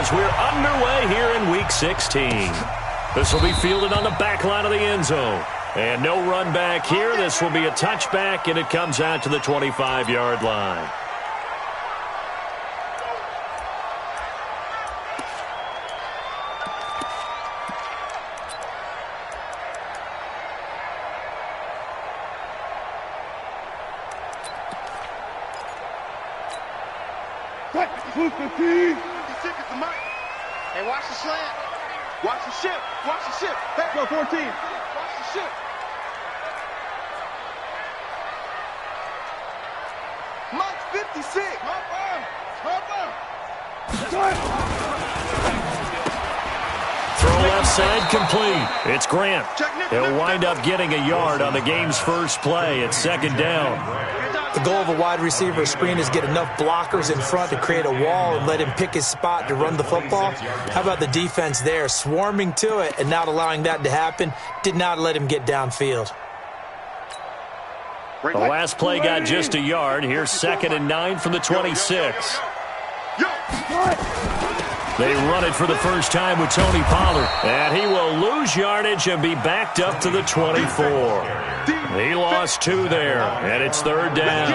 as we're underway here in Week 16. This will be fielded on the back line of the end zone. And no run back here. This will be a touchback, and it comes out to the 25-yard line. Hey, watch the slant. Watch the ship. Watch the ship. Hey, go 14. Watch the ship. Mike 56. Throw left side complete. It's Grant. He'll wind up getting a yard on the game's first play. It's second down. The goal of a wide receiver screen is get enough blockers in front to create a wall and let him pick his spot to run the football. How about the defense there, swarming to it and not allowing that to happen? Did not let him get downfield. The last play got just a yard. Here's 2nd and 9 from the 26. They run it for the first time with Tony Pollard. And he will lose yardage and be backed up to the 24. He lost 2 there, and it's 3rd down.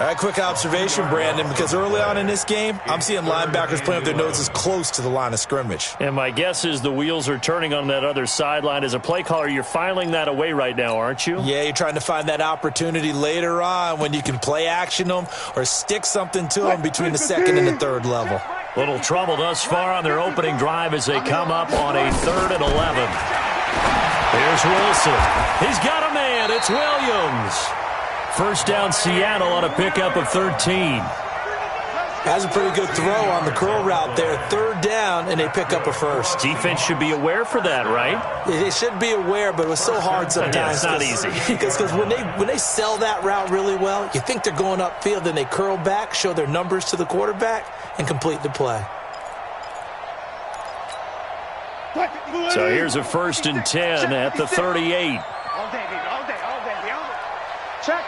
All right, quick observation, Brandon, because early on in this game, I'm seeing linebackers playing with their noses close to the line of scrimmage. And my guess is the wheels are turning on that other sideline. As a play caller, you're filing that away right now, aren't you? Yeah, you're trying to find that opportunity later on when you can play action them or stick something to them between the 2nd and the 3rd level. Little trouble thus far on their opening drive as they come up on a 3rd and 11. Here's Wilson. He's got a man. It's Williams. First down, Seattle on a pickup of 13. Has a pretty good throw on the curl route there. 3rd down, and they pick up a first. Defense should be aware for that, right? They should be aware, but it was so hard sometimes. Yeah, it's not easy. Because when they sell that route really well, you think they're going upfield, then they curl back, show their numbers to the quarterback, and complete the play. So here's a 1st and 10 at the 38. All day, baby. All day. Check.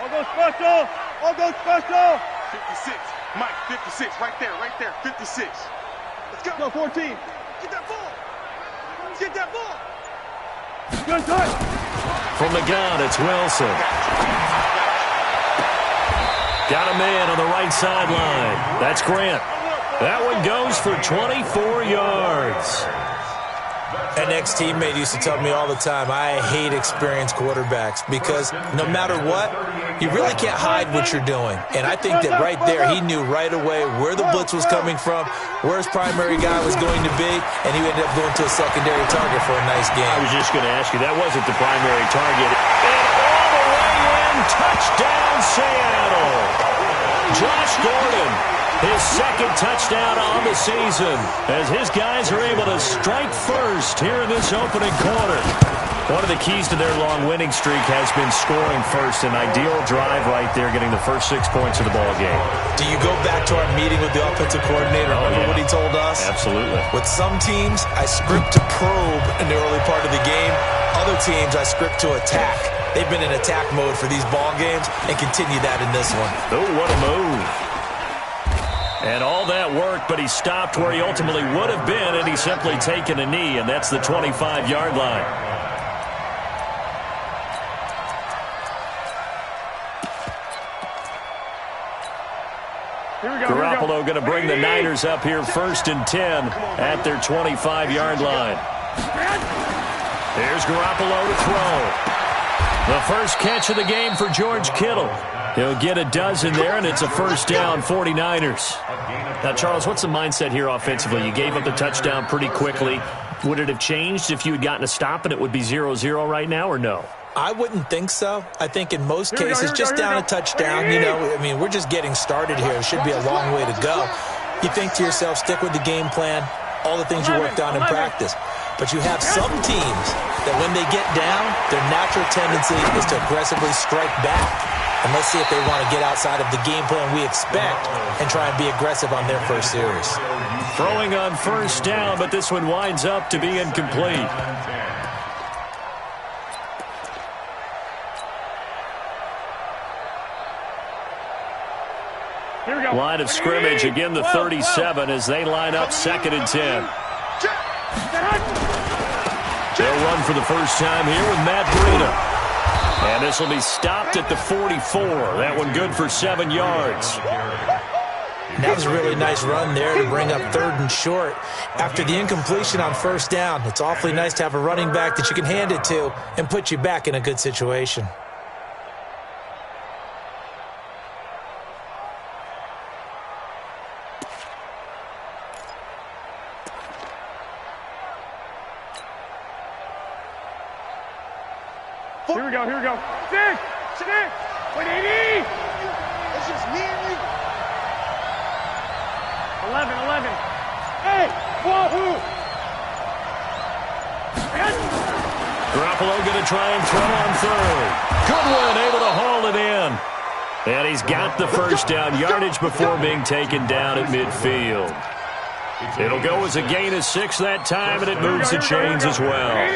All go special. 56. Mike, 56. Right there. 56. Let's go. Go 14. Get that ball. Good touch. From the gun, it's Wilson. Got a man on the right sideline. That's Grant. That one goes for 24 yards. An ex-teammate used to tell me all the time, I hate experienced quarterbacks because no matter what, you really can't hide what you're doing. And I think that right there, he knew right away where the blitz was coming from, where his primary guy was going to be, and he ended up going to a secondary target for a nice game. I was just going to ask you, that wasn't the primary target. And all the way in, touchdown Seattle. Josh Gordon. His 2nd touchdown on the season as his guys are able to strike first here in this opening quarter. One of the keys to their long winning streak has been scoring first. An ideal drive right there, getting the first 6 points of the ball game. Do you go back to our meeting with the offensive coordinator? Remember what he told us? Absolutely. With some teams, I script to probe in the early part of the game. Other teams, I script to attack. They've been in attack mode for these ball games and continue that in this one. Oh, what a move. And all that worked, but he stopped where he ultimately would have been, and he's simply taken a knee, and that's the 25-yard line. Garoppolo going to bring the Niners up here 1st and 10 at their 25-yard line. Here's Garoppolo to throw. The first catch of the game for George Kittle. He'll get a dozen there, and it's a first down, 49ers. Now, Charles, what's the mindset here offensively? You gave up the touchdown pretty quickly. Would it have changed if you had gotten a stop and it would be 0-0 right now, or no? I wouldn't think so. I think in most cases, just down a touchdown, you know, I mean, we're just getting started here. It should be a long way to go. You think to yourself, stick with the game plan, all the things you worked on in practice. But you have some teams that when they get down, their natural tendency is to aggressively strike back. And let's see if they want to get outside of the game plan we expect and try and be aggressive on their first series. Throwing on first down, but this one winds up to be incomplete. Line of scrimmage, again the 37 as they line up 2nd and 10. They'll run for the first time here with Matt Breida. And this will be stopped at the 44. That one good for 7 yards. That was a really nice run there to bring up 3rd and short. After the incompletion on 1st down, it's awfully nice to have a running back that you can hand it to and put you back in a good situation. Here we go, here we go. Stick! 180! It's just me and you. 11. Hey! Wahoo! Garoppolo going to try and throw on 3rd. Goodwin able to haul it in. And he's got the first down yardage before being taken down at midfield. It'll go as a gain of 6 that time, and it moves the chains as well.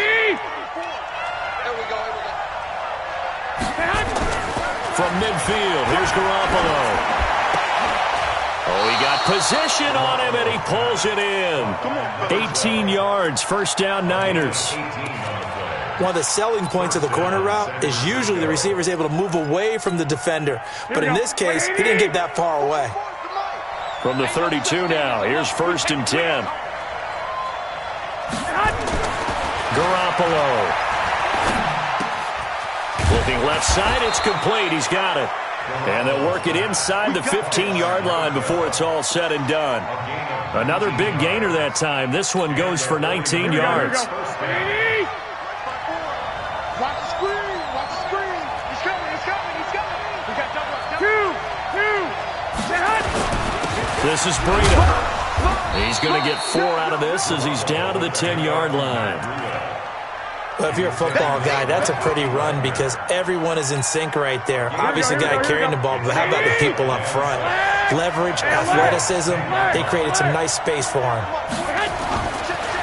From midfield, here's Garoppolo. Oh, he got position on him, and he pulls it in. 18 yards, first down, Niners. One of the selling points of the corner route is usually the receiver is able to move away from the defender. But in this case, he didn't get that far away. From the 32 now, here's 1st and 10. Garoppolo. Looking left side, it's complete. He's got it. And they'll work it inside the 15-yard line before it's all said and done. Another big gainer that time. This one goes for 19 yards. Watch the screen. Watch the screen. He's coming. We got double. 2. This is Breida. He's going to get 4 out of this as he's down to the 10-yard line. Well, if you're a football guy, that's a pretty run because everyone is in sync right there. Obviously, the guy carrying the ball, but how about the people up front? Leverage, athleticism, they created some nice space for him.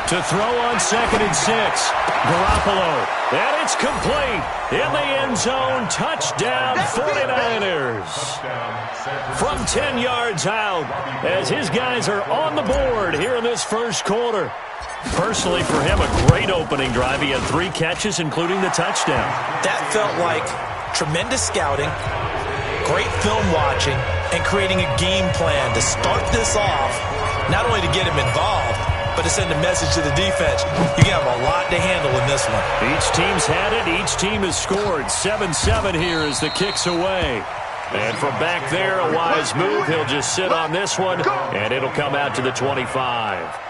To throw on 2nd and 6. Garoppolo. And it's complete. In the end zone, touchdown 49ers. From 10 yards out as his guys are on the board here in this first quarter. Personally, for him, a great opening drive. He had 3 catches, including the touchdown. That felt like tremendous scouting, great film watching, and creating a game plan to start this off, not only to get him involved, but to send a message to the defense. You have a lot to handle in this one. Each team's had it. Each team has scored. 7-7 here as the kick's away. And from back there, a wise move. He'll just sit on this one, and it'll come out to the 25.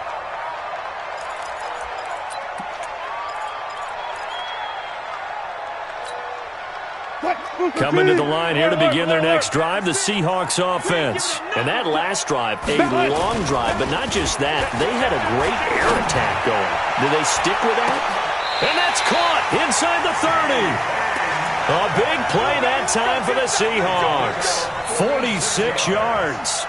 Coming to the line here to begin their next drive, the Seahawks offense. And that last drive, a long drive, but not just that. They had a great air attack going. Do they stick with that? And that's caught inside the 30. A big play that time for the Seahawks. 46 yards.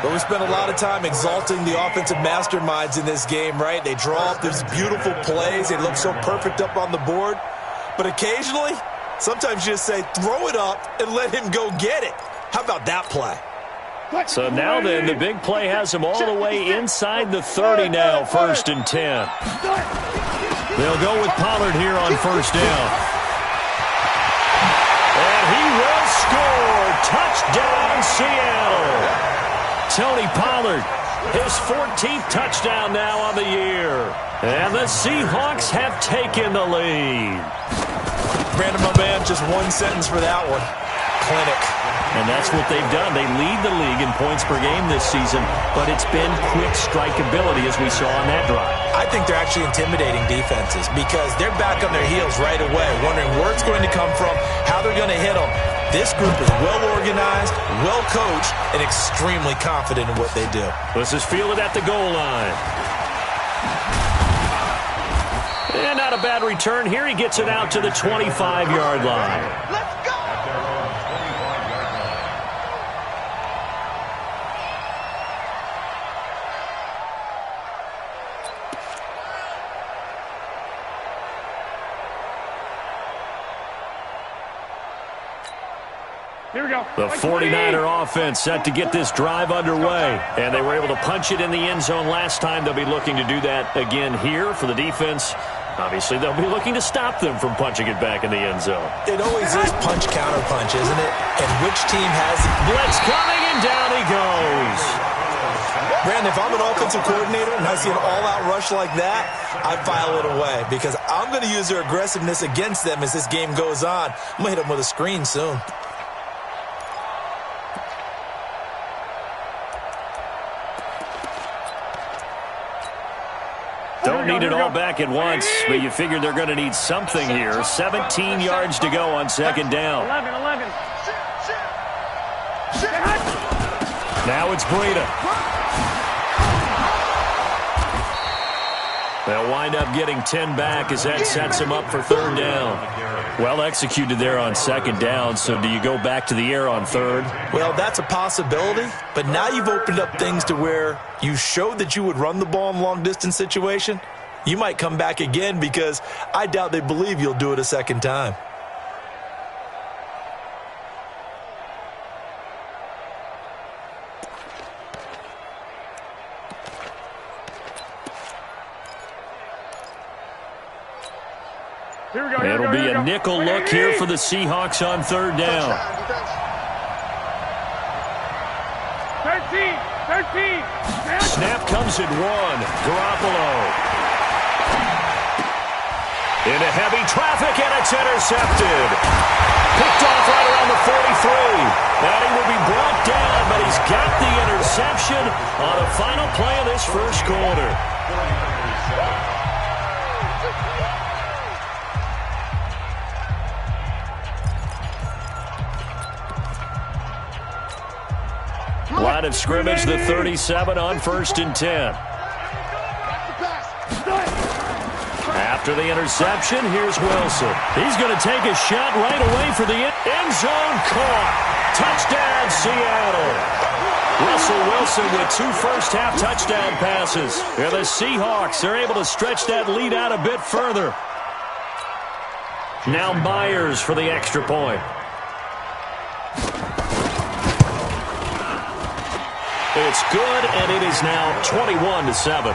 But we spent a lot of time exalting the offensive masterminds in this game, right? They draw up these beautiful plays. They look so perfect up on the board. But occasionally, sometimes you just say, throw it up and let him go get it. How about that play? So now then, the big play has him all the way inside the 30 now, 1st and 10. They'll go with Pollard here on 1st down. And he will score. Touchdown, Seattle. Tony Pollard, his 14th touchdown now on the year. And the Seahawks have taken the lead. Brandon, my man, just one sentence for that one. Clinic. And that's what they've done. They lead the league in points per game this season, but it's been quick strikeability as we saw on that drive. I think they're actually intimidating defenses because they're back on their heels right away, wondering where it's going to come from, how they're going to hit them. This group is well-organized, well-coached, and extremely confident in what they do. This is fielded at the goal line. And not a bad return here. He gets it out to the 25-yard line. Let's go! Here we go. The 49er offense set to get this drive underway. And they were able to punch it in the end zone last time. They'll be looking to do that again here for the defense. Obviously, they'll be looking to stop them from punching it back in the end zone. It always is punch-counter-punch, isn't it? And which team has it? Blitz coming, and down he goes. Brandon, if I'm an offensive coordinator and I see an all-out rush like that, I file it away because I'm going to use their aggressiveness against them as this game goes on. I'm going to hit them with a screen soon. Don't need it all back at once, but you figure they're going to need something here. 17 yards to go on second down. 11. Now it's Breida. They'll wind up getting 10 back as that sets him up for third down. Well executed there on second down, so do you go back to the air on third? Well, that's a possibility, but now you've opened up things to where you showed that you would run the ball in long-distance situation. You might come back again because I doubt they believe you'll do it a second time. It'll be a nickel look here for the Seahawks on third down. 13. Snap comes at one. Garoppolo. Into heavy traffic, and it's intercepted. Picked off right around the 43. And he will be brought down, but he's got the interception on the final play of this first quarter. Line of scrimmage, the 37 on 1st and 10. After the interception, here's Wilson. He's going to take a shot right away for the end zone. Caught. Touchdown, Seattle. Russell Wilson with 2 first-half touchdown passes. And the Seahawks are able to stretch that lead out a bit further. Now Myers for the extra point. It's good, and it is now 21-7.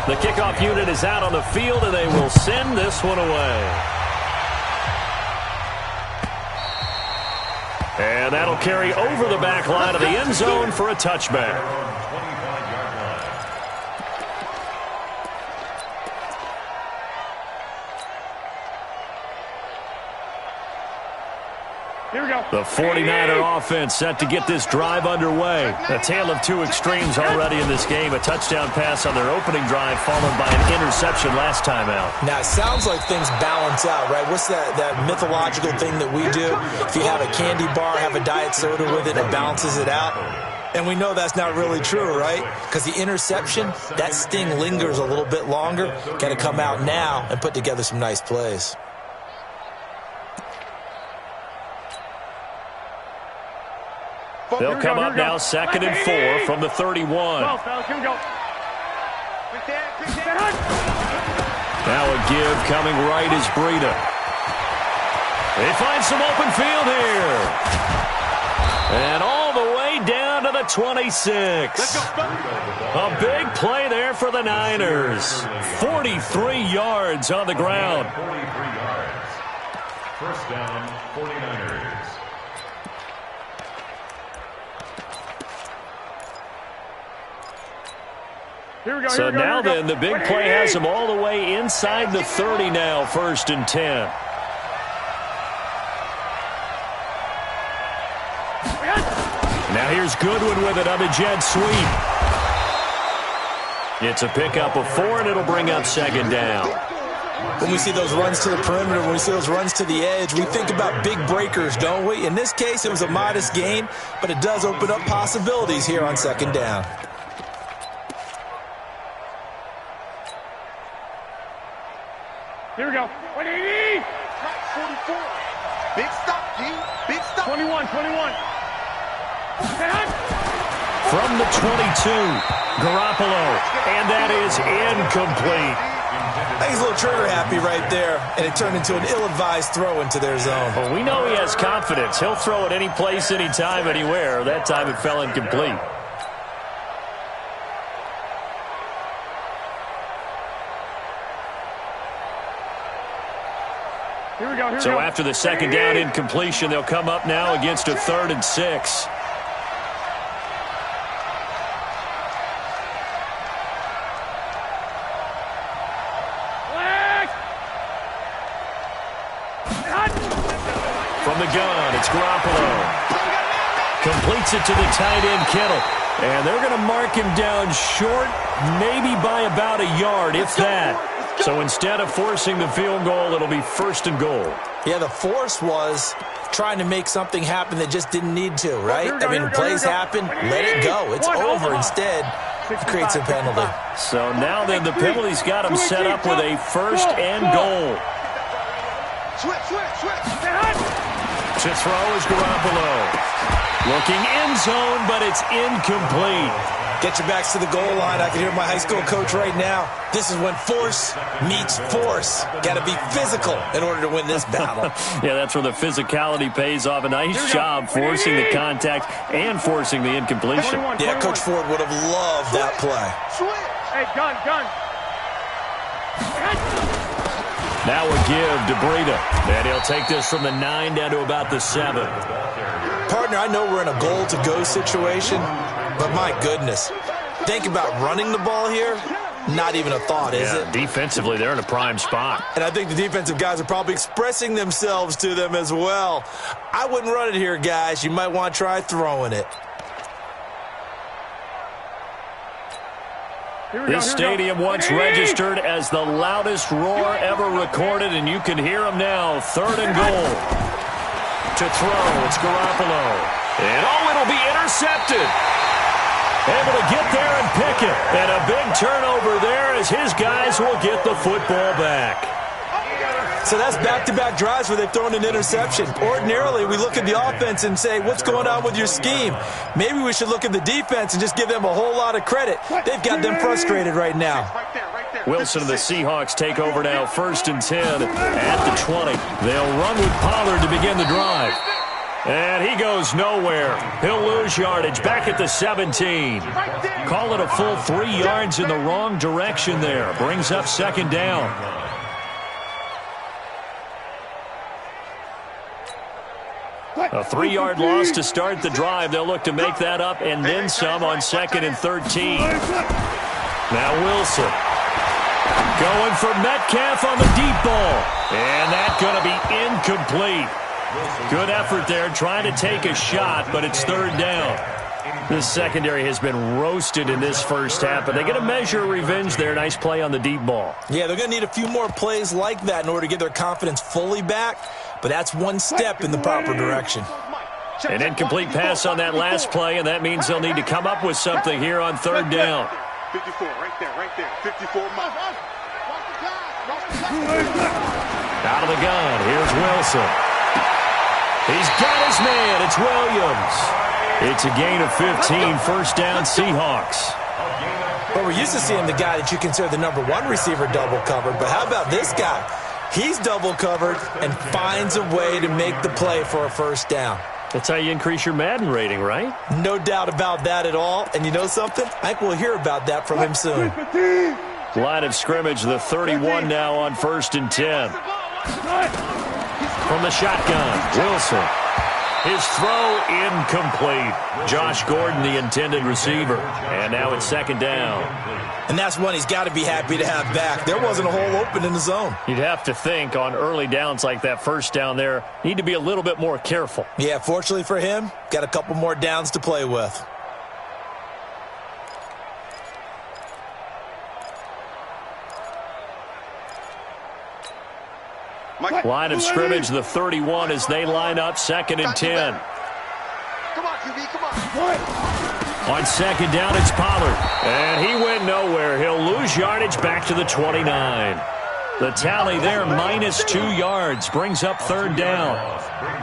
The kickoff unit is out on the field, and they will send this one away. And that'll carry over the back line of the end zone for a touchback. Here we go. The 49er offense set to get this drive underway. A tale of two extremes already in this game. A touchdown pass on their opening drive followed by an interception last time out. Now, it sounds like things balance out, right? What's that mythological thing that we do? If you have a candy bar, have a diet soda with it, it balances it out. And we know that's not really true, right? Because the interception, that sting lingers a little bit longer. Got to come out now and put together some nice plays. They'll come up now 2nd and 4 from the 31. Now a give coming right is Breida. They find some open field here. And all the way down to the 26. A big play there for the Niners. 43 yards on the ground. 43 yards. First down, 49ers. So now then, the big play has them all the way inside the 30 now, 1st and 10. Now here's Goodwin with it on the jet sweep. It's a pickup of 4, and it'll bring up 2nd down. When we see those runs to the perimeter, when we see those runs to the edge, we think about big breakers, don't we? In this case, it was a modest gain, but it does open up possibilities here on 2nd down. Here we go. 21. From the 22, Garoppolo, and that is incomplete. He's a little trigger happy right there, and it turned into an ill-advised throw into their zone. Well, we know he has confidence. He'll throw it any place, anytime, anywhere. That time it fell incomplete. So after the second down incompletion, they'll come up now against a 3rd and 6. From the gun, it's Garoppolo. Completes it to the tight end, Kittle. And they're going to mark him down short, maybe by about a yard, if that. So instead of forcing the field goal, it'll be 1st and goal. Yeah, the force was trying to make something happen that just didn't need to, right? I mean, plays happen, let it go. It's over. Instead, it creates a penalty. So now then, the penalty's got him set up with a 1st and goal. To throw is Garoppolo. Looking end zone, but it's incomplete. Get your backs to the goal line. I can hear my high school coach right now. This is when force meets force. Got to be physical in order to win this battle. Yeah, that's where the physicality pays off. A nice job forcing the contact and forcing the incompletion. Yeah, Coach Ford would have loved that play. Hey, gun. Now a give to Breida. And he'll take this from the 9 down to about the 7. Partner, I know we're in a goal-to-go situation, but my goodness. Think about running the ball here. Not even a thought, is it? Defensively, they're in a prime spot. And I think the defensive guys are probably expressing themselves to them as well. I wouldn't run it here, guys. You might want to try throwing it. This stadium once registered as the loudest roar ever recorded, and you can hear them now. 3rd and goal. To throw, it's Garoppolo. And it'll be intercepted. Able to get there and pick it. And a big turnover there as his guys will get the football back. So that's back-to-back drives where they've thrown an interception. Ordinarily, we look at the offense and say, what's going on with your scheme? Maybe we should look at the defense and just give them a whole lot of credit. They've got them frustrated right now. Wilson and the Seahawks take over now, 1st and 10 at the 20. They'll run with Pollard to begin the drive. And he goes nowhere. He'll lose yardage back at the 17. Call it a full 3 yards in the wrong direction there. Brings up 2nd down. A 3-yard loss to start the drive. They'll look to make that up and then some on 2nd and 13. Now Wilson. Going for Metcalf on the deep ball. And that's going to be incomplete. Good effort there trying to take a shot, but it's 3rd down. This secondary has been roasted in this first half, but they get a measure of revenge there. Nice play on the deep ball. Yeah, they're going to need a few more plays like that in order to get their confidence fully back, but that's one step in the proper direction. An incomplete pass on that last play, and that means they'll need to come up with something here on 3rd down. 54, right there. 54 miles. Out of the gun, here's Wilson. He's got his man, it's Williams. It's a gain of 15, 1st down Seahawks. But we're used to seeing the guy that you consider the number 1 receiver double covered, but how about this guy? He's double covered and finds a way to make the play for a 1st down. That's how you increase your Madden rating, right? No doubt about that at all. And you know something? I think we'll hear about that from him soon. Line of scrimmage, the 31 now on 1st and 10. From the shotgun, Wilson. His throw incomplete. Josh Gordon, the intended receiver. And now it's 2nd down. And that's one he's got to be happy to have back. There wasn't a hole open in the zone. You'd have to think on early downs like that 1st down there, need to be a little bit more careful. Yeah, fortunately for him, got a couple more downs to play with. Line of scrimmage, the 31 as they line up 2nd and 10. Come on, QB, come on. On 2nd down, it's Pollard. And he went nowhere. He'll lose yardage back to the 29. The tally there, -2 yards, brings up third down.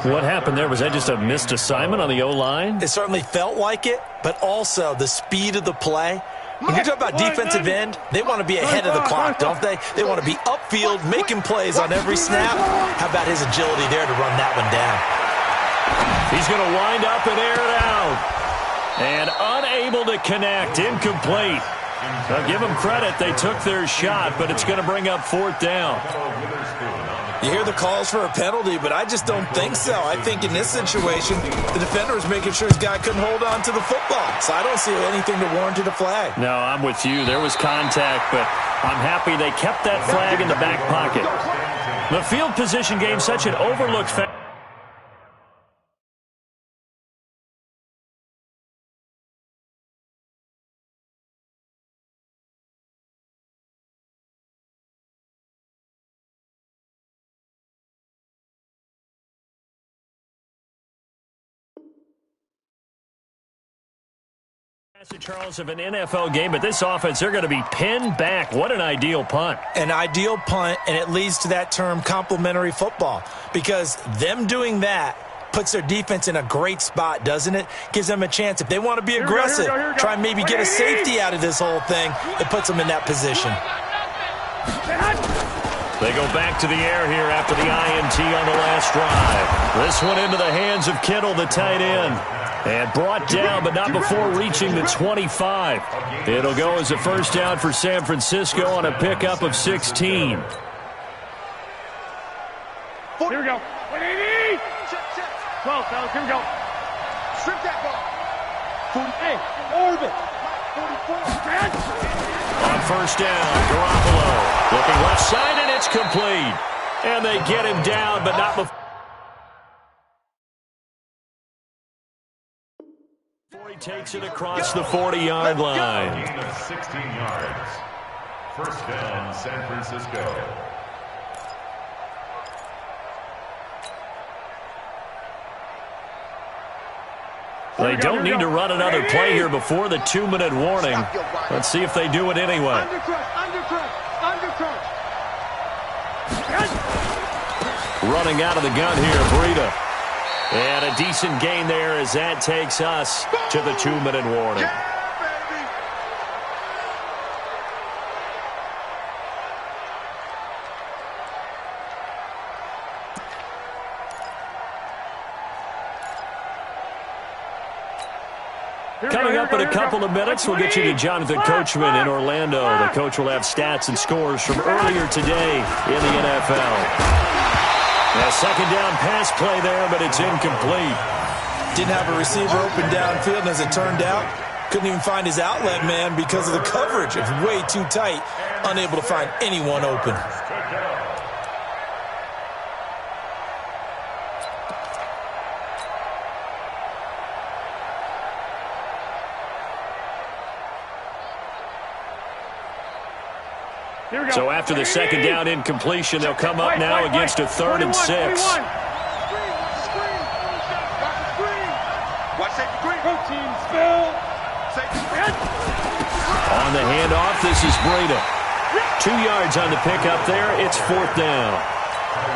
What happened there? Was that just a missed assignment on the O-line? It certainly felt like it, but also the speed of the play. When you talk about defensive end, they want to be ahead of the clock, don't they? They want to be upfield, making plays on every snap. How about his agility there to run that one down? He's going to wind up and air it out. And unable to connect, incomplete. Now give them credit, they took their shot, but it's going to bring up fourth down. You hear the calls for a penalty, but I just don't think so. I think in this situation, the defender was making sure his guy couldn't hold on to the football. So I don't see anything to warrant a flag. No, I'm with you. There was contact, but I'm happy they kept that flag in the back pocket. The field position game, such an overlooked factor. Charles, of an NFL game, but this offense, they're going to be pinned back. What an ideal punt. An ideal punt, and it leads to that term complementary football, because them doing that puts their defense in a great spot, doesn't it? Gives them a chance. If they want to be aggressive, try and maybe get a safety out of this whole thing, it puts them in that position. They go back to the air here after the INT on the last drive. This one into the hands of Kittle, the tight end. And brought down, but not before reaching the 25. It'll go as a first down for San Francisco on a pickup of 16. Here we go. 180. 12, fellas. Here we go. Strip that ball. 48. Orbit. 44. On first down, Garoppolo looking left side, and it's complete. And they get him down, but not before. He takes it across the 40-yard line. 16 yards. First down, San Francisco. They don't need to run another play here before the 2-minute warning. Let's see if they do it anyway. Running out of the gun here, Breida. And a decent gain there as that takes us to the 2-minute warning. Coming up in a couple of minutes, we'll get you to Jonathan Coachman in Orlando. The coach will have stats and scores from earlier today in the NFL. A second down pass play there, but it's incomplete. Didn't have a receiver open downfield, and as it turned out, couldn't even find his outlet man because of the coverage. It's way too tight, unable to find anyone open. So after the second down incompletion, they'll come up now against a 3rd and 6. On the handoff, this is Breida. 2 yards on the pickup there. It's 4th down.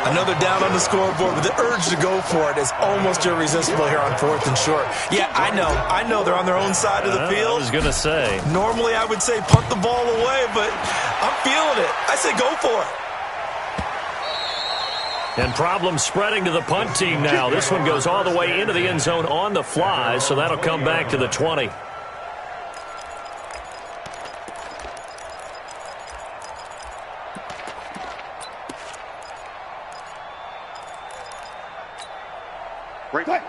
Another down on the scoreboard, but the urge to go for it is almost irresistible here on 4th and short. Yeah, I know they're on their own side of the field. I was going to say. Normally I would say punt the ball away, but I'm feeling it. I say go for it. And problems spreading to the punt team now. This one goes all the way into the end zone on the fly, so that'll come back to the 20.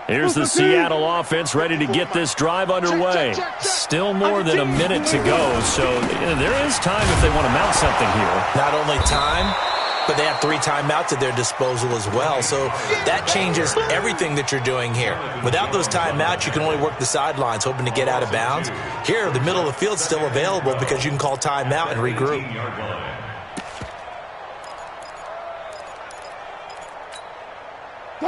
Here's the Seattle offense ready to get this drive underway. Still more than a minute to go, so there is time if they want to mount something here. Not only time, but they have 3 timeouts at their disposal as well, so that changes everything that you're doing here. Without those timeouts, you can only work the sidelines, hoping to get out of bounds. Here, the middle of the field's still available because you can call timeout and regroup.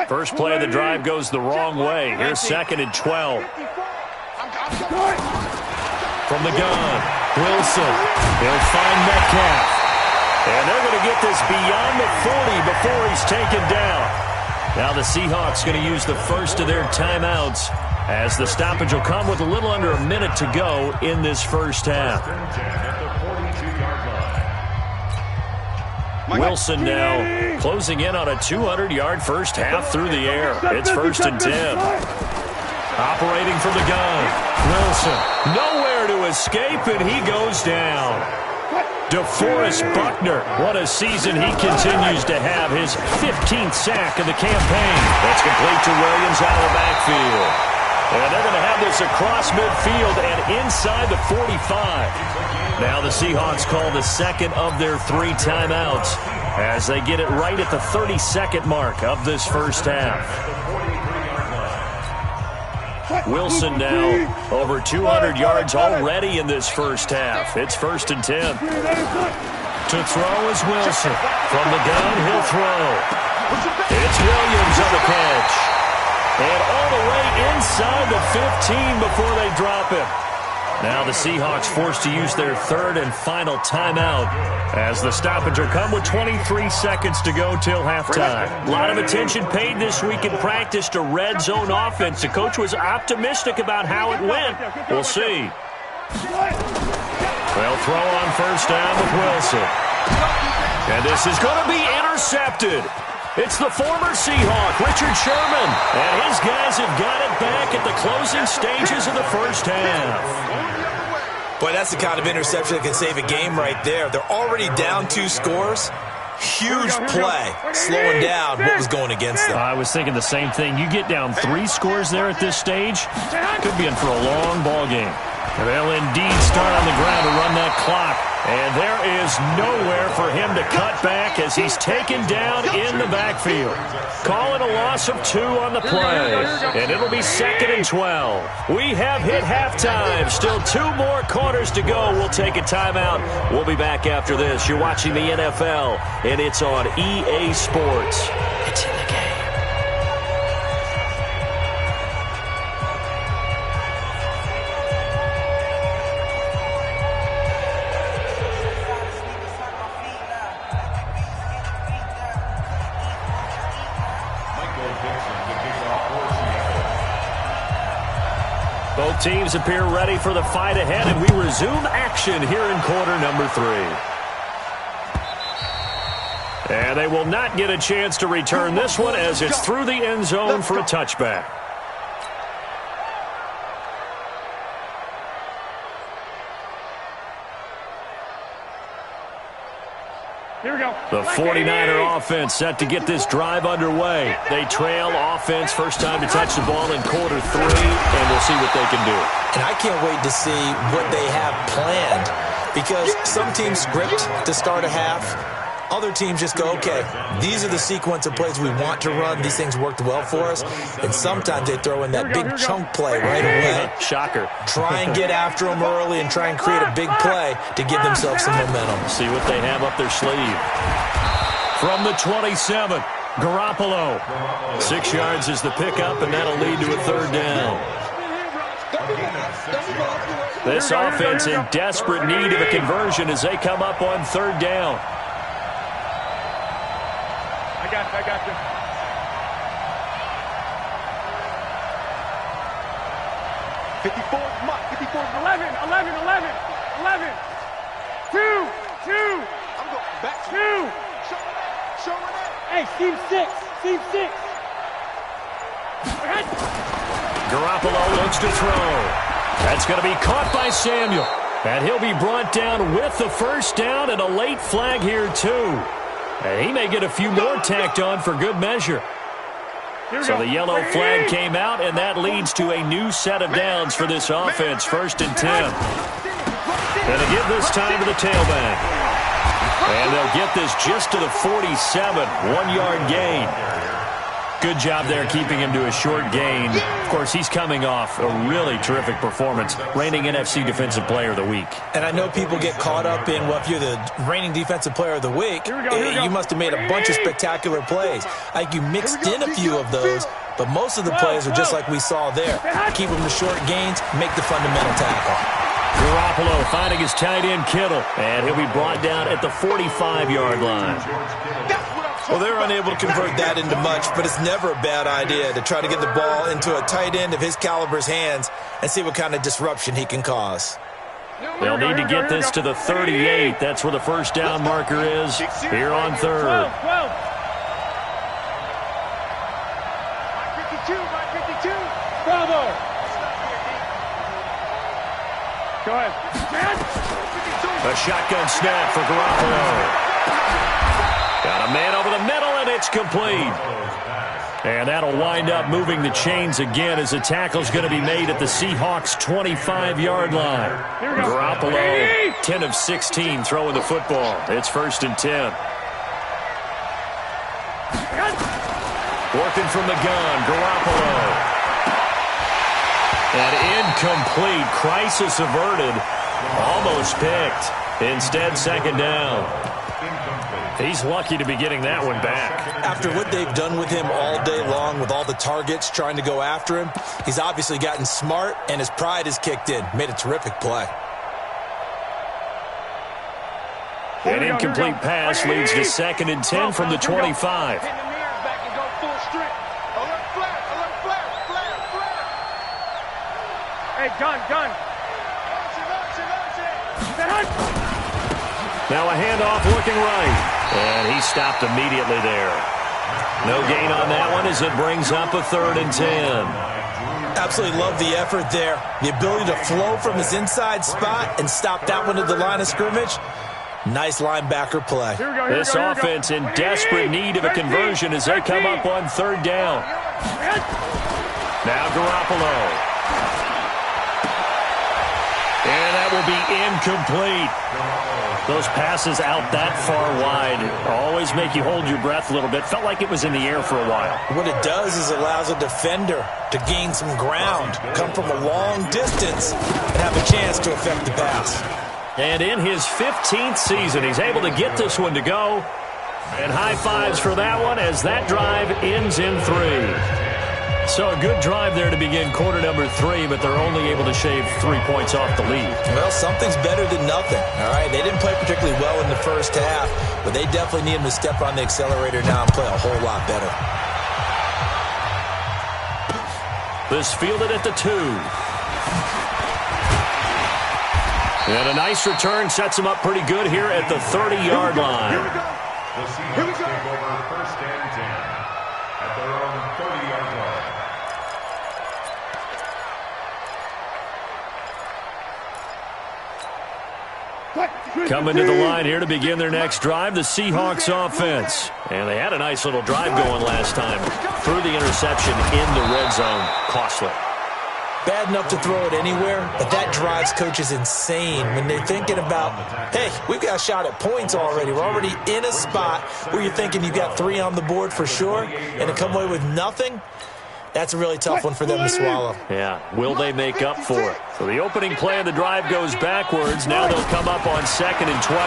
First play of the drive goes the wrong way. Here's 2nd and 12. From the gun, Wilson. He'll find Metcalf. And they're going to get this beyond the 40 before he's taken down. Now the Seahawks going to use the first of their timeouts, as the stoppage will come with a little under a minute to go in this first half. Wilson now closing in on a 200-yard first half through the air. It's 1st and 10. Operating from the gun. Wilson nowhere to escape, and he goes down. DeForest Buckner, what a season he continues to have. His 15th sack of the campaign. That's complete to Williams out of the backfield. And they're going to have this across midfield and inside the 45. Now the Seahawks call the second of their 3 timeouts as they get it right at the 32nd mark of this first half. Wilson now over 200 yards already in this first half. It's 1st and 10. To throw is Wilson. From the gun, he'll throw. It's Williams on the catch. And all the way inside the 15 before they drop him. Now the Seahawks forced to use their 3rd and final timeout as the stoppage will come with 23 seconds to go till halftime. A lot of attention paid this week in practice to red zone offense. The coach was optimistic about how it went. We'll see. They'll throw on first down with Wilson. And this is going to be intercepted. It's the former Seahawk, Richard Sherman. And his guys have got it back at the closing stages of the first half. Boy, that's the kind of interception that can save a game right there. They're already down 2 scores. Huge play, slowing down what was going against them. I was thinking the same thing. You get down 3 scores there at this stage, could be in for a long ball game. They'll indeed start on the ground to run that clock. And there is nowhere for him to cut back as he's taken down in the backfield. Calling a loss of 2 on the play. And it'll be 2nd and 12. We have hit halftime. Still 2 more quarters to go. We'll take a timeout. We'll be back after this. You're watching the NFL, and it's on EA Sports. It's in the game. Both teams appear ready for the fight ahead, and we resume action here in quarter number 3. And they will not get a chance to return this one as it's through the end zone for a touchback. Here we go. The 49er offense set to get this drive underway. They trail offense, first time to touch the ball in quarter 3, and we'll see what they can do. And I can't wait to see what they have planned, because some teams script to start a half. Other teams just go, okay, these are the sequence of plays we want to run. These things worked well for us. And sometimes they throw in that big chunk play right away. Shocker. Try and get after them early and try and create a big play to give themselves some momentum. See what they have up their sleeve. From the 27, Garoppolo. 6 yards is the pickup, and that'll lead to a 3rd down. This offense in desperate need of a conversion as they come up on 3rd down. I got you. Come on, 54, 11. 2. I'm going back. 2. Show it. Hey, team 6. Garoppolo looks to throw. That's going to be caught by Samuel. And he'll be brought down with the first down and a late flag here, too. And he may get a few more tacked on for good measure. So the yellow flag came out, and that leads to a new set of downs for this offense, 1st and 10. Going to give this time to the tailback. And they'll get this just to the 47, 1-yard gain. Good job there keeping him to a short gain. Of course, he's coming off a really terrific performance, reigning NFC Defensive Player of the Week. And I know people get caught up in, well, if you're the reigning Defensive Player of the Week, you must have made a bunch of spectacular plays. I think you mixed in a few of those, but most of the plays are just like we saw there. Keep them to short gains, make the fundamental tackle. Garoppolo finding his tight end Kittle, and he'll be brought down at the 45-yard line. Well, they're unable to convert that into much, but it's never a bad idea to try to get the ball into a tight end of his caliber's hands and see what kind of disruption he can cause. They'll need to get this to the 38. That's where the first down marker is here on third. 52. Bravo. Go ahead. A shotgun snap for Garoppolo. Got a man over the middle, and it's complete. And that'll wind up moving the chains again as the tackle's going to be made at the Seahawks' 25-yard line. Garoppolo, 10 of 16 throwing the football. It's 1st and 10. Working from the gun, Garoppolo. And incomplete. Crisis averted. Almost picked. Instead, 2nd down. He's lucky to be getting that one back. After what they've done with him all day long with all the targets trying to go after him, he's obviously gotten smart and his pride has kicked in. Made a terrific play. An incomplete pass leads to 2nd and 10 from the 25. Hey, gun. Now a handoff looking right. And he stopped immediately there. No gain on that one as it brings up a 3rd and 10. Absolutely love the effort there. The ability to flow from his inside spot and stop that one at the line of scrimmage. Nice linebacker play. This offense in desperate need of a conversion as they come up on 3rd down. Now Garoppolo. And that will be incomplete. Those passes out that far wide always make you hold your breath a little bit. Felt like it was in the air for a while. What it does is it allows a defender to gain some ground, come from a long distance, and have a chance to affect the pass. And in his 15th season, he's able to get this one to go. And high fives for that one as that drive ends in 3. So a good drive there to begin quarter number 3, but they're only able to shave 3 points off the lead. Well, something's better than nothing, all right? They didn't play particularly well in the first half, but they definitely need him to step on the accelerator now and play a whole lot better. This fielded at the 2. And a nice return sets him up pretty good here at the 30-yard line. The Seahawks take over 1st and 10 at their own 30-yard line. Coming to the line here to begin their next drive, the Seahawks offense. And they had a nice little drive going last time. Threw the interception in the red zone. Costly. Bad enough to throw it anywhere, but that drives coaches insane when they're thinking about, hey, we've got a shot at points already. We're already in a spot where you're thinking you've got 3 on the board for sure, and to come away with nothing, that's a really tough one for them to swallow. Yeah, will they make up for it? So the opening play of the drive goes backwards. Now they'll come up on 2nd and 12.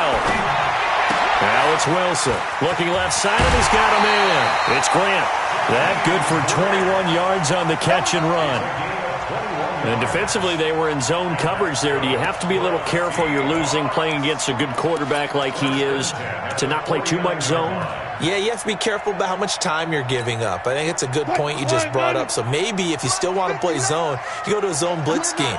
Now it's Wilson. Looking left side, and he's got him in. It's Grant. That good for 21 yards on the catch and run. And defensively, they were in zone coverage there. Do you have to be a little careful? You're losing playing against a good quarterback like he is to not play too much zone? Yeah, you have to be careful about how much time you're giving up. I think it's a good point you just brought up. So maybe if you still want to play zone, you go to a zone blitz scheme.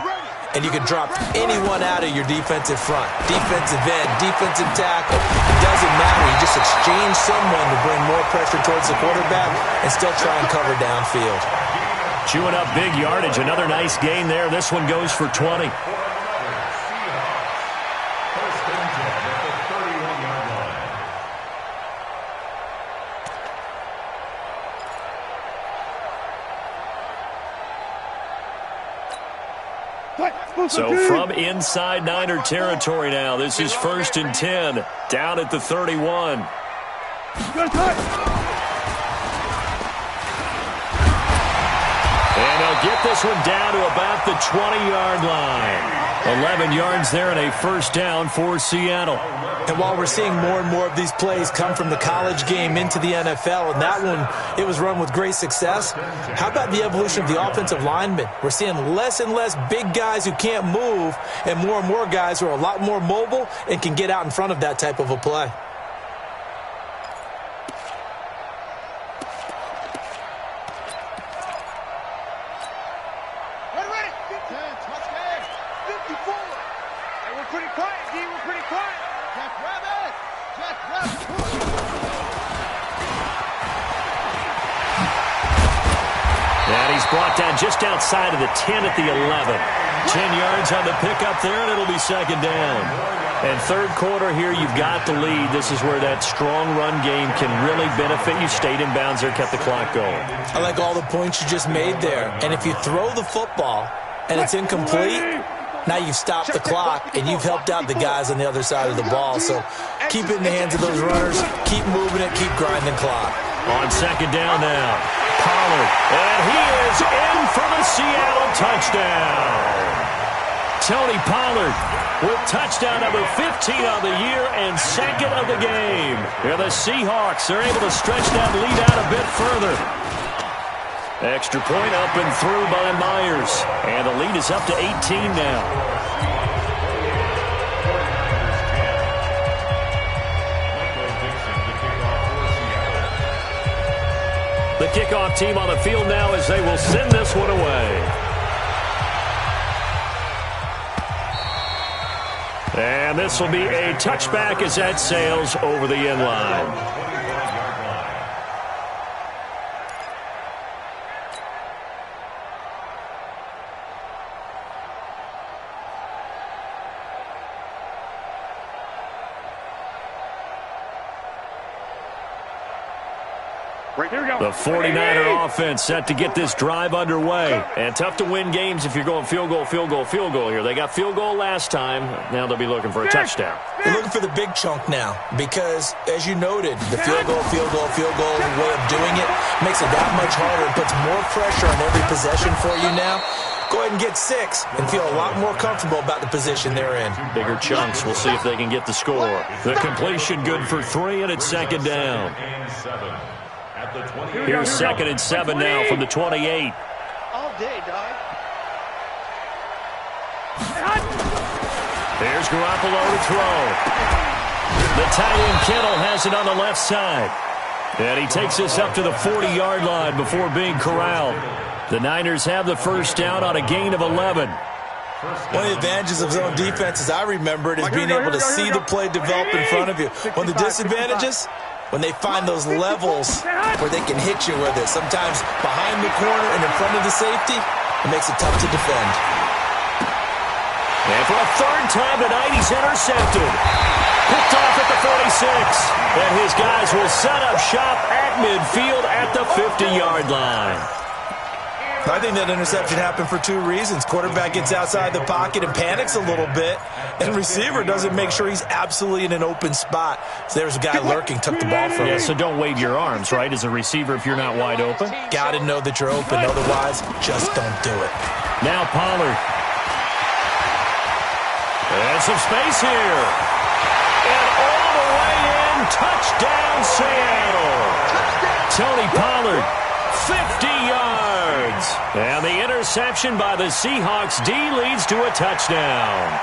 And you can drop anyone out of your defensive front. Defensive end, defensive tackle. It doesn't matter. You just exchange someone to bring more pressure towards the quarterback and still try and cover downfield. Chewing up big yardage. Another nice gain there. This one goes for 20. So from inside Niner territory now, this is 1st and 10, down at the 31. And they'll get this one down to about the 20-yard line. 11 yards there and a first down for Seattle. And while we're seeing more and more of these plays come from the college game into the NFL, and that one, it was run with great success, how about the evolution of the offensive linemen? We're seeing less and less big guys who can't move and more guys who are a lot more mobile and can get out in front of that type of a play. Brought down just outside of the 10 at the 11. 10 yards on the pickup there, and it'll be second down. And third quarter here, you've got the lead. This is where that strong run game can really benefit you. Stayed in bounds there, kept the clock going. I like all the points you just made there. And if you throw the football and it's incomplete, now you've stopped the clock and you've helped out the guys on the other side of the ball. So keep it in the hands of those runners. Keep moving it. Keep grinding clock. On second down now, Pollard, and he is in for the Seattle touchdown. Tony Pollard with touchdown number 15 on the year and second of the game. And the Seahawks are able to stretch that lead out a bit further. Extra point up and through by Myers, and the lead is up to 18 now. The kickoff team on the field now as they will send this one away. And this will be a touchback as that sails over the end line. The 49er offense set to get this drive underway. And tough to win games if you're going field goal here. They got field goal last time. Now they'll be looking for a touchdown. They're looking for the big chunk now because, as you noted, the field goal way of doing it makes it that much harder and puts more pressure on every possession for you now. Go ahead and get 6 and feel a lot more comfortable about the position they're in. Bigger chunks. We'll see if they can get the score. The completion good for 3, and it's second down. Here's second and 7 now from the 28. All day, dog. There's Garoppolo to throw. The tight end Kittle has it on the left side. And he takes this up to the 40-yard line before being corralled. The Niners have the first down on a gain of 11. One of the advantages of zone defense, as I remember it, is being able to see the play develop in front of you. One of the disadvantages, when they find those levels where they can hit you with it, sometimes behind the corner and in front of the safety, it makes it tough to defend. And for a third time tonight, he's intercepted. Picked off at the 46. And his guys will set up shop at midfield at the 50-yard line. I think that interception happened for 2 reasons. Quarterback gets outside the pocket and panics a little bit, and receiver doesn't make sure he's absolutely in an open spot. So there's a guy lurking, took the ball from him. Yeah, so don't wave your arms, right, as a receiver if you're not wide open? Got to know that you're open. Otherwise, just don't do it. Now Pollard. And some space here. And all the way in, touchdown Seattle. Tony Pollard, 50 yards. And the interception by the Seahawks D leads to a touchdown.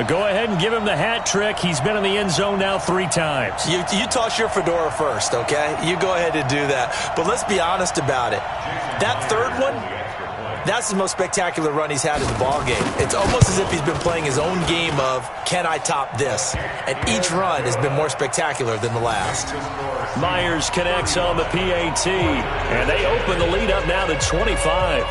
Go ahead and give him the hat trick. He's been in the end zone now 3 times. You toss your fedora first, okay? You go ahead and do that. But let's be honest about it. That third one, that's the most spectacular run he's had in the ballgame. It's almost as if he's been playing his own game of, can I top this? And each run has been more spectacular than the last. Myers connects on the PAT, and they open the lead up now to 25.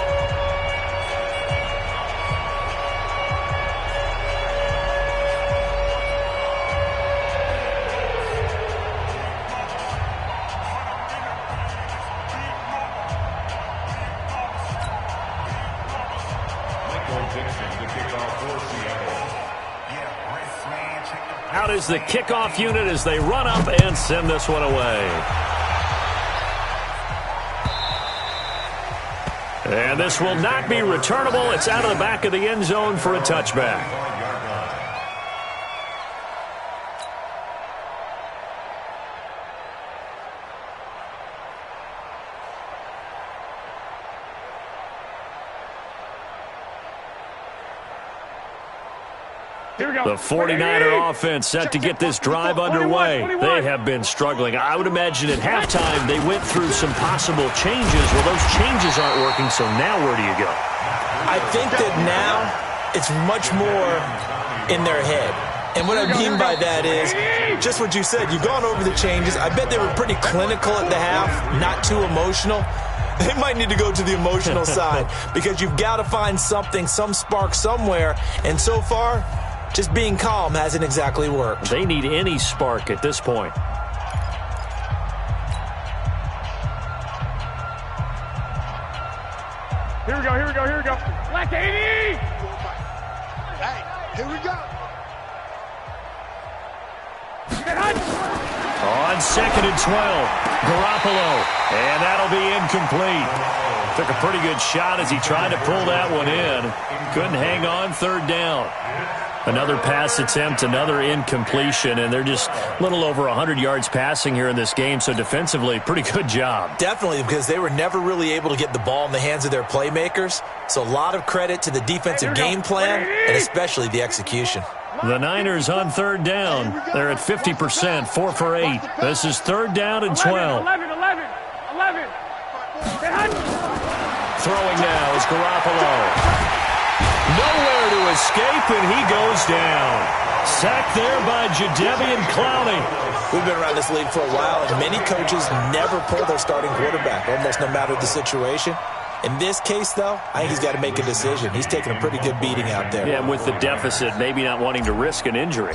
Out is the kickoff unit as they run up and send this one away. And this will not be returnable. It's out of the back of the end zone for a touchback. The 49er offense set to get this drive underway. They have been struggling. I would imagine at halftime they went through some possible changes. Well, those changes aren't working, so now where do you go? I think that now it's much more in their head. And what I mean by that is just what you said. You've gone over the changes. I bet they were pretty clinical at the half, not too emotional. They might need to go to the emotional side because you've got to find something, some spark somewhere. And so far, just being calm hasn't exactly worked. They need any spark at this point. Here we go, here we go, here we go. Black 80! Hey, here we go. On 2nd and 12, Garoppolo, and that'll be incomplete. Took a pretty good shot as he tried to pull that one in. Couldn't hang on, 3rd down. Another pass attempt, another incompletion, and they're just a little over 100 yards passing here in this game, so defensively, pretty good job. Definitely, because they were never really able to get the ball in the hands of their playmakers, so a lot of credit to the defensive game plan, and especially the execution. The Niners on 3rd down. They're at 50%, 4 for 8. This is 3rd down and 12. 11. Throwing now is Garoppolo. Nowhere to escape, and he goes down. Sacked there by Jadeveon Clowney. We've been around this league for a while, and many coaches never pull their starting quarterback, almost no matter the situation. In this case, though, I think he's got to make a decision. He's taking a pretty good beating out there. Yeah, and with the deficit, maybe not wanting to risk an injury.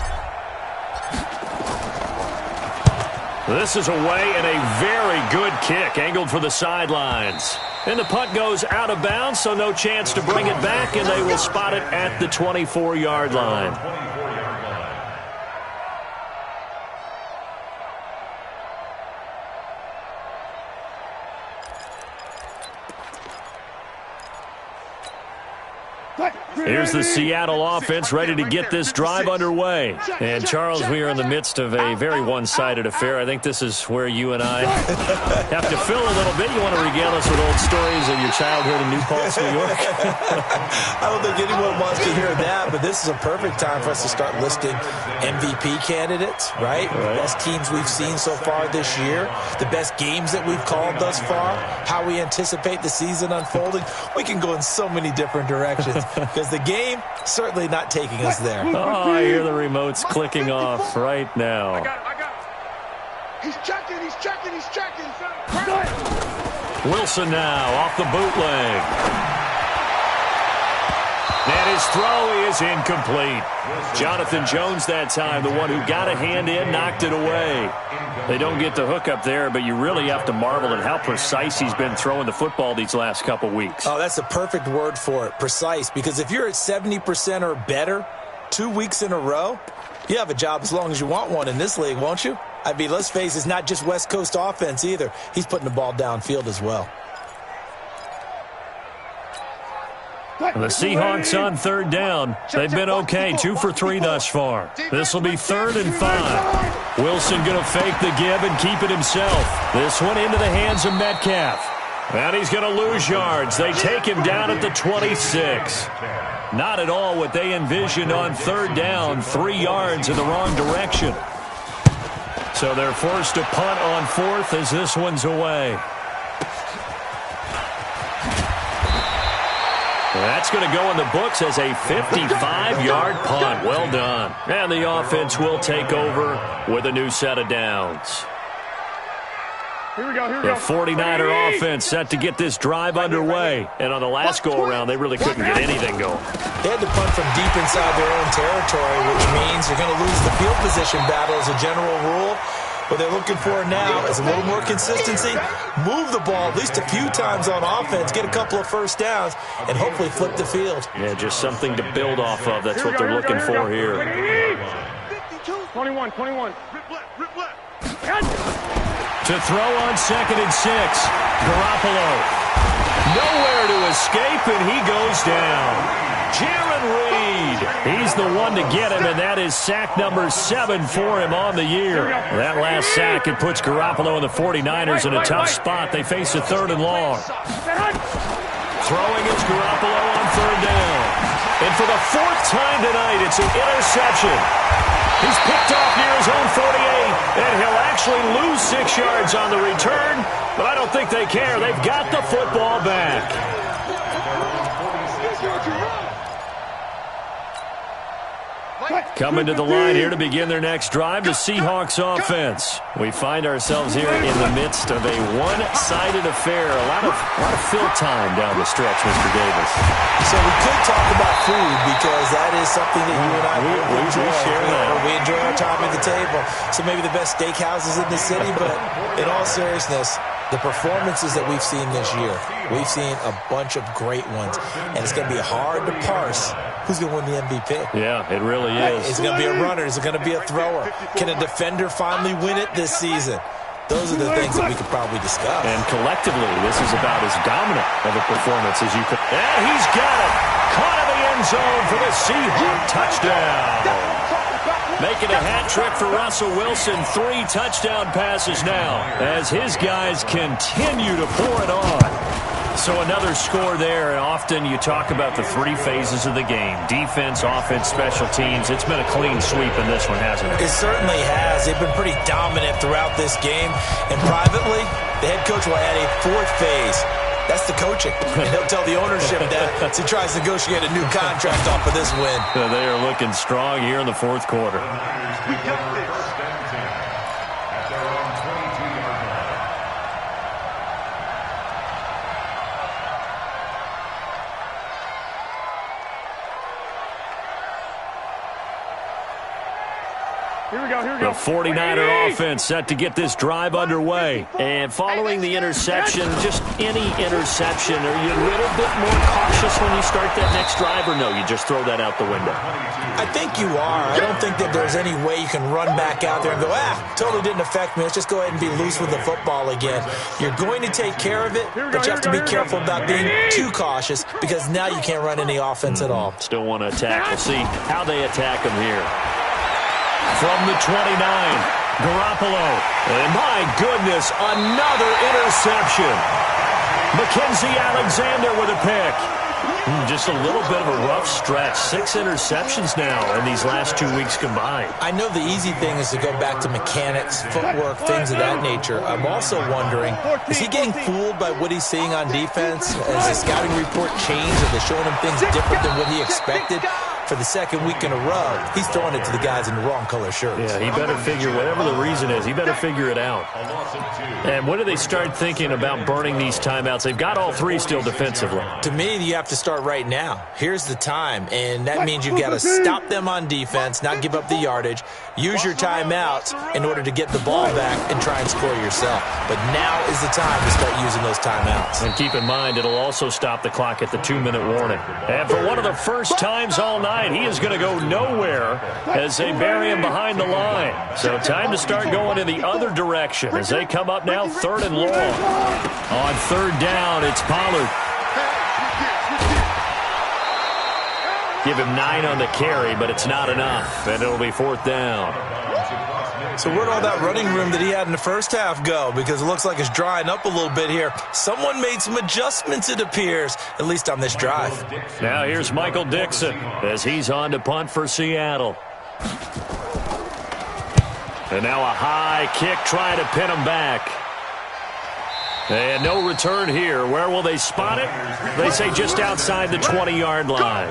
This is away and a very good kick, angled for the sidelines. And the punt goes out of bounds, so no chance to bring it back, and they will spot it at the 24-yard line. Here's the Seattle offense ready to get this drive underway. And, Charles, we are in the midst of a very one-sided affair. I think this is where you and I have to fill a little bit. You want to regale us with old stories of your childhood in New Paltz, New York? I don't think anyone wants to hear that, but this is a perfect time for us to start listing MVP candidates, right? The best teams we've seen so far this year, the best games that we've called thus far, how we anticipate the season unfolding. We can go in so many different directions because the game certainly not taking us there. Oh, I hear the remotes clicking off right now. I got it. He's checking. Wilson now off the bootleg. And his throw is incomplete. Jonathan Jones that time, the one who got a hand in, knocked it away. They don't get the hook up there, but you really have to marvel at how precise he's been throwing the football these last couple weeks. Oh, that's a perfect word for it, precise, because if you're at 70% or better 2 weeks in a row, you have a job as long as you want one in this league, won't you? I mean, let's face it, it's not just West Coast offense either. He's putting the ball downfield as well. The Seahawks on 3rd down. They've been okay, 2 for 3 thus far. This will be 3rd and 5. Wilson going to fake the give and keep it himself. This one into the hands of Metcalf. And he's going to lose yards. They take him down at the 26. Not at all what they envisioned on 3rd down, 3 yards in the wrong direction. So they're forced to punt on 4th as this one's away. That's going to go in the books as a 55-yard punt. Well done. And the offense will take over with a new set of downs. Here we go. The 49er offense set to get this drive underway. And on the last go-around, they really couldn't get anything going. They had to punt from deep inside their own territory, which means you're going to lose the field position battle as a general rule. What they're looking for now is a little more consistency, move the ball at least a few times on offense, get a couple of first downs, and hopefully flip the field. Yeah, just something to build off of. That's what they're looking for here. 21. Rip left. To throw on 2nd and 6. Garoppolo. Nowhere to escape, and he goes down. Jarran Reed, he's the one to get him, and that is sack number 7 for him on the year. That last sack, it puts Garoppolo and the 49ers in a tough spot. They face a 3rd and long. Throwing is Garoppolo on 3rd down. And for the 4th time tonight, it's an interception. He's picked off near his own 48, and he'll actually lose 6 yards on the return, but I don't think they care. They've got the football back. Coming to the line here to begin their next drive, the Seahawks offense. We find ourselves here in the midst of a one-sided affair. A lot of fill time down the stretch, Mr. Davis. So we could talk about food because that is something that you and I enjoy. Share that. We enjoy our time at the table. So maybe the best steakhouses in the city, but in all seriousness, the performances that we've seen this year, we've seen a bunch of great ones, and it's going to be hard to parse who's going to win the MVP. Yeah, it really is. Is it going to be a runner? Is it going to be a thrower? Can a defender finally win it this season? Those are the things that we could probably discuss. And collectively, this is about as dominant of a performance as you could. And he's got it. Caught in the end zone for the Seahawks touchdown. Making a hat trick for Russell Wilson. 3 touchdown passes now as his guys continue to pour it on. So another score there, and often you talk about the 3 phases of the game. Defense, offense, special teams. It's been a clean sweep in this one, hasn't it? It certainly has. They've been pretty dominant throughout this game. And privately, the head coach will add a 4th phase. That's the coaching. And he'll tell the ownership that as he tries to negotiate a new contract off of this win. So they are looking strong here in the 4th quarter. We got this. At their own 22-yard line. Here we go. The 49er offense set to get this drive underway. And following the interception, just any interception, are you a little bit more cautious when you start that next drive, or no, you just throw that out the window? I think you are. I don't think that there's any way you can run back out there and go, totally didn't affect me. Let's just go ahead and be loose with the football again. You're going to take care of it, but you have to be careful about being too cautious because now you can't run any offense at all. Still want to attack. We'll see how they attack him here. From the 29, Garoppolo. And my goodness, another interception. Mackenzie Alexander with a pick. Just a little bit of a rough stretch. 6 interceptions now in these last 2 weeks combined. I know the easy thing is to go back to mechanics, footwork, things of that nature. I'm also wondering, is he getting fooled by what he's seeing on defense? Has the scouting report changed? Are they showing him things different than what he expected? For the 2nd week in a row, he's throwing it to the guys in the wrong color shirts. Yeah, he better figure, whatever the reason is, he better figure it out. And when do they start thinking about burning these timeouts? They've got all 3 still defensively. To me, you have to start right now. Here's the time, and that means you've got to stop them on defense, not give up the yardage, use your timeouts in order to get the ball back and try and score yourself. But now is the time to start using those timeouts. And keep in mind, it'll also stop the clock at the 2-minute warning. And for one of the first times all night, he is going to go nowhere as they bury him behind the line. So time to start going in the other direction as they come up now 3rd and long. On 3rd down, it's Pollard. Give him 9 on the carry, but it's not enough, and it'll be 4th down. So where'd all that running room that he had in the first half go? Because it looks like it's drying up a little bit here. Someone made some adjustments, it appears, at least on this drive. Now here's Michael Dixon as he's on to punt for Seattle. And now a high kick trying to pin him back. And no return here. Where will they spot it? They say just outside the 20-yard line.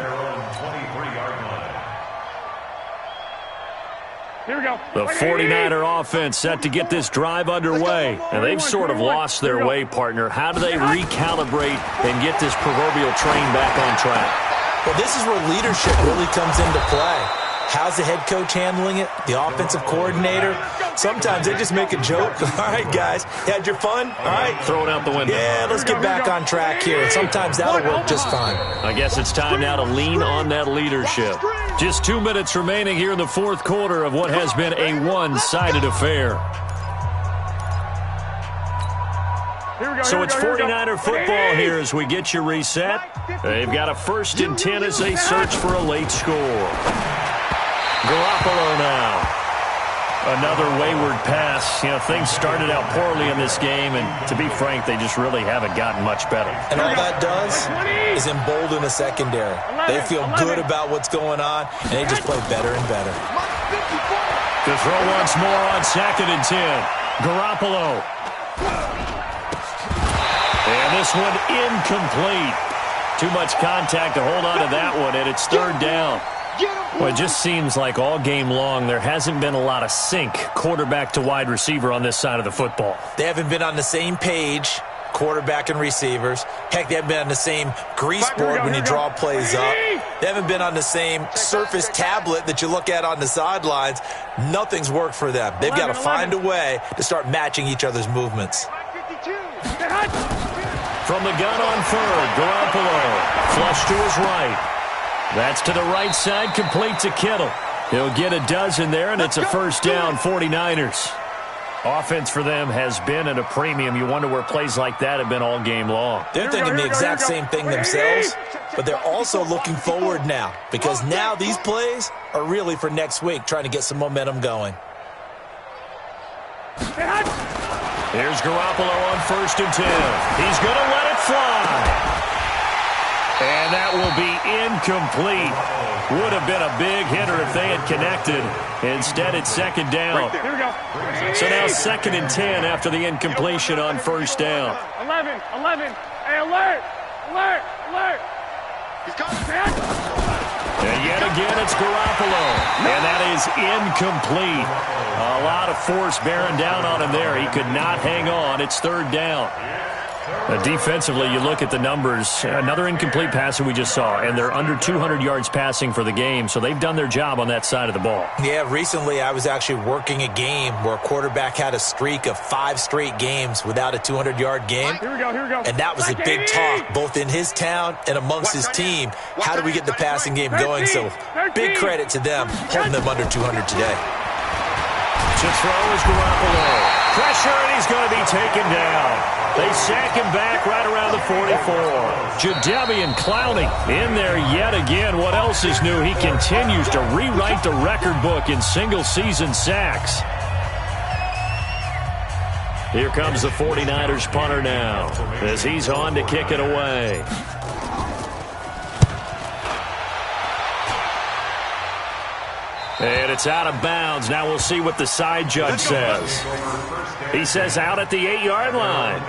Here we go. The 49er offense set to get this drive underway. And they've sort of lost their way, partner. How do they recalibrate and get this proverbial train back on track? Well, this is where leadership really comes into play. How's the head coach handling it? The offensive coordinator? Sometimes they just make a joke. All right, guys, you had your fun? All right. Throw it out the window. Yeah, let's get back on track here. And sometimes that'll work just fine. I guess it's time now to lean on that leadership. Just 2 minutes remaining here in the 4th quarter of what has been a one-sided affair. So it's 49er football here as we get you reset. They've got a 1st and 10 as they search for a late score. Garoppolo now. Another wayward pass. You know, things started out poorly in this game, and to be frank, they just really haven't gotten much better. And all that does is embolden the secondary. They feel good about what's going on, and they just play better and better. To throw once more on 2nd and 10. Garoppolo. And this one incomplete. Too much contact to hold on to that one, and it's 3rd down. Well, it just seems like all game long there hasn't been a lot of sync quarterback to wide receiver on this side of the football. They haven't been on the same page, quarterback and receivers. Heck, they haven't been on the same grease board when you draw plays up. They haven't been on the same Surface tablet that you look at on the sidelines. Nothing's worked for them. They've got to find a way to start matching each other's movements. From the gun on 3rd, Garoppolo. Flush to his right. That's to the right side, complete to Kittle. He'll get a dozen there, and it's a 1st down, 49ers. Offense for them has been at a premium. You wonder where plays like that have been all game long. They're thinking the exact same thing themselves, but they're also looking forward now because now these plays are really for next week, trying to get some momentum going. Here's Garoppolo on 1st and 10. He's going to let it fly. And that will be incomplete. Would have been a big hitter if they had connected. Instead, it's 2nd down. So now 2nd and 10 after the incompletion on 1st down. 11. Hey, alert. He's coming. And yet again, it's Garoppolo. And that is incomplete. A lot of force bearing down on him there. He could not hang on. It's 3rd down. Defensively, you look at the numbers. Another incomplete pass that we just saw, and they're under 200 yards passing for the game, so they've done their job on that side of the ball. Yeah, recently I was actually working a game where a quarterback had a streak of 5 straight games without a 200-yard game. Here we go. And that was a big talk, both in his town and amongst his team. How do we get the passing game going? So big credit to them, holding them under 200 today. To throw is Garoppolo. Pressure, and he's going to be taken down. They sack him back right around the 44. Jadeveon Clowney in there yet again. What else is new? He continues to rewrite the record book in single-season sacks. Here comes the 49ers punter now as he's on to kick it away. And it's out of bounds. Now we'll see what the side judge says. He says out at the 8-yard line.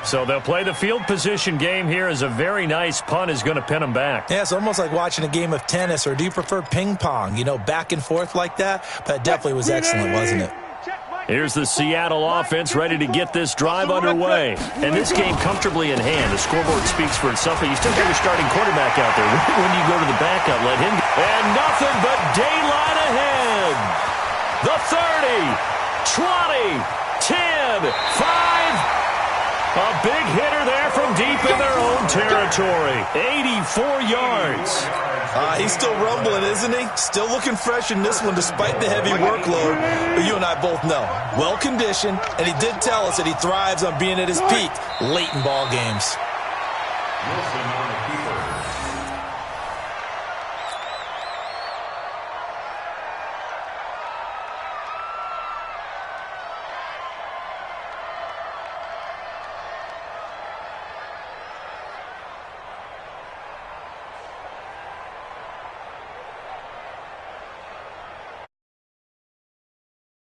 So they'll play the field position game here as a very nice punt is going to pin them back. Yeah, it's almost like watching a game of tennis, or do you prefer ping pong? You know, back and forth like that? But it definitely was excellent, wasn't it? Here's the Seattle offense ready to get this drive underway. And this game comfortably in hand. The scoreboard speaks for itself, but you still got your starting quarterback out there. When you go to the backup, let him go. And nothing but daylight ahead. The 30, 20, 10, 5. A big hitter there from deep in their own territory. 84 yards. He's still rumbling, isn't he? Still looking fresh in this one despite the heavy workload. But you and I both know, well-conditioned, and he did tell us that he thrives on being at his peak late in ball games.